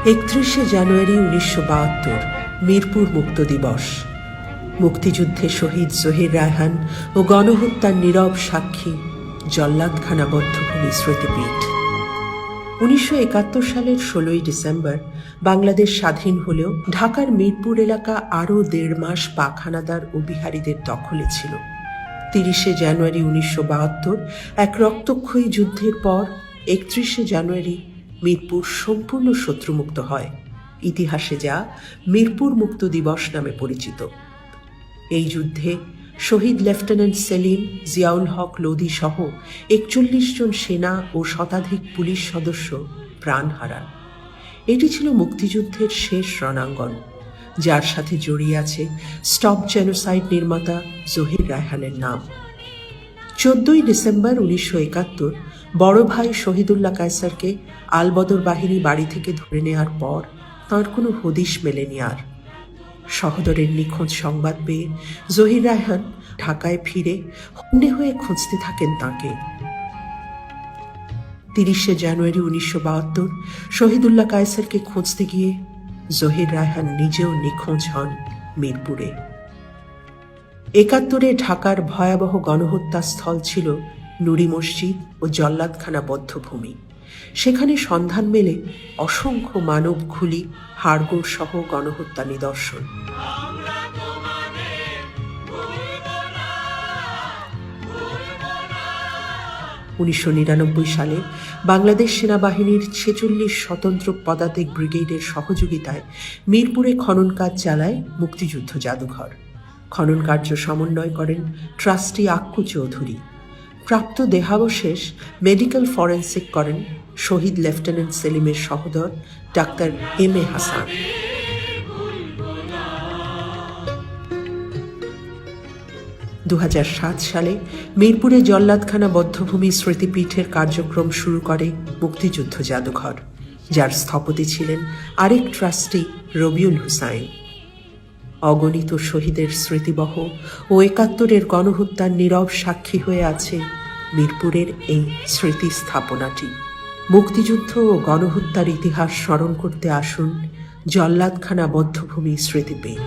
31শে জানুয়ারি 1972 মিরপুর মুক্ত দিবস। মুক্তিযুদ্ধে শহীদ জহির রায়হান ও গণহত্যার নীরব সাক্ষী জল্লাদখানা বধ্যভূমি স্মৃতিপীঠ। 1971 সালের 16ই ডিসেম্বর বাংলাদেশ স্বাধীন হলেও ঢাকার মিরপুর এলাকা আরও 1.5 মাস পাক হানাদার ও বিহারীদের দখলে ছিল। 30শে জানুয়ারি 1972 এক রক্তক্ষয়ী যুদ্ধের পর 31শে জানুয়ারি মিরপুর সম্পূর্ণ শত্রুমুক্ত হয়, ইতিহাসে যা মিরপুর মুক্ত দিবস নামে পরিচিত। এই যুদ্ধে শহীদ লেফটেন্যান্ট সেলিম, জিয়াউল হক লোধি সহ 41 জন সেনা ও শতাধিক পুলিশ সদস্য প্রাণ হারান। এটি ছিল মুক্তিযুদ্ধের শেষ রণাঙ্গন, যার সাথে জড়িয়ে আছে স্টপ জেনোসাইড নির্মাতা জহির রায়হানের নাম। 14ই ডিসেম্বর 1971 বড় ভাই শহীদুল্লাহ কায়সারকে আলবদর বাহিনী বাড়ি থেকে ধরে নেওয়ার পর তাঁর কোনো হদিশ মেলেনি আর। সহোদরের নিখোঁজ সংবাদ পেয়ে জহির রায়হান ঢাকায় ফিরে হন্যে হয়ে খুঁজতে থাকেন তাঁকে। 30শে জানুয়ারি 1972 শহীদুল্লাহ কায়সারকে খুঁজতে গিয়ে জহির রায়হান নিজেও নিখোঁজ হন মিরপুরে। 71-এ ঢাকার ভয়াবহ গণহত্যা স্থল ছিল নুরি মসজিদ ও জল্লাদখানা বধ্যভূমি। সেখানে সন্ধান মেলে অসংখ্য মানব খুলি, হাড়গোড় সহ গণহত্যা নিদর্শন। 1999 সালে বাংলাদেশ সেনাবাহিনীর 46 স্বতন্ত্র পদাতিক ব্রিগেডের সহযোগিতায় মিরপুরে খনন কাজ চালায় মুক্তিযুদ্ধ জাদুঘর। খনন কার্য সমন্বয় করেন ট্রাস্টি আক্কু চৌধুরী। প্রাপ্ত দেহাবশেষ মেডিকেল ফরেন্সিক করেন শহীদ লেফটেন্যান্ট সেলিমের সহোদর ডাক্তার এম.এ. হাসান। 2007 সালে মিরপুরে জল্লাদখানা বধ্যভূমি স্মৃতিপীঠের কার্যক্রম শুরু করে মুক্তিযুদ্ধ জাদুঘর, যার স্থপতি ছিলেন আরেক ট্রাস্টি রবিউল হুসাইন। অগণিত শহীদের স্মৃতিবহ ও 71-এর গণহত্যার নীরব সাক্ষী হয়ে আছে মিরপুরের এই স্মৃতি স্থাপনাটি। মুক্তিযুদ্ধ ও গণহত্যার ইতিহাস স্মরণ করতে আসুন জল্লাদখানা বধ্যভূমি স্মৃতিপীঠ।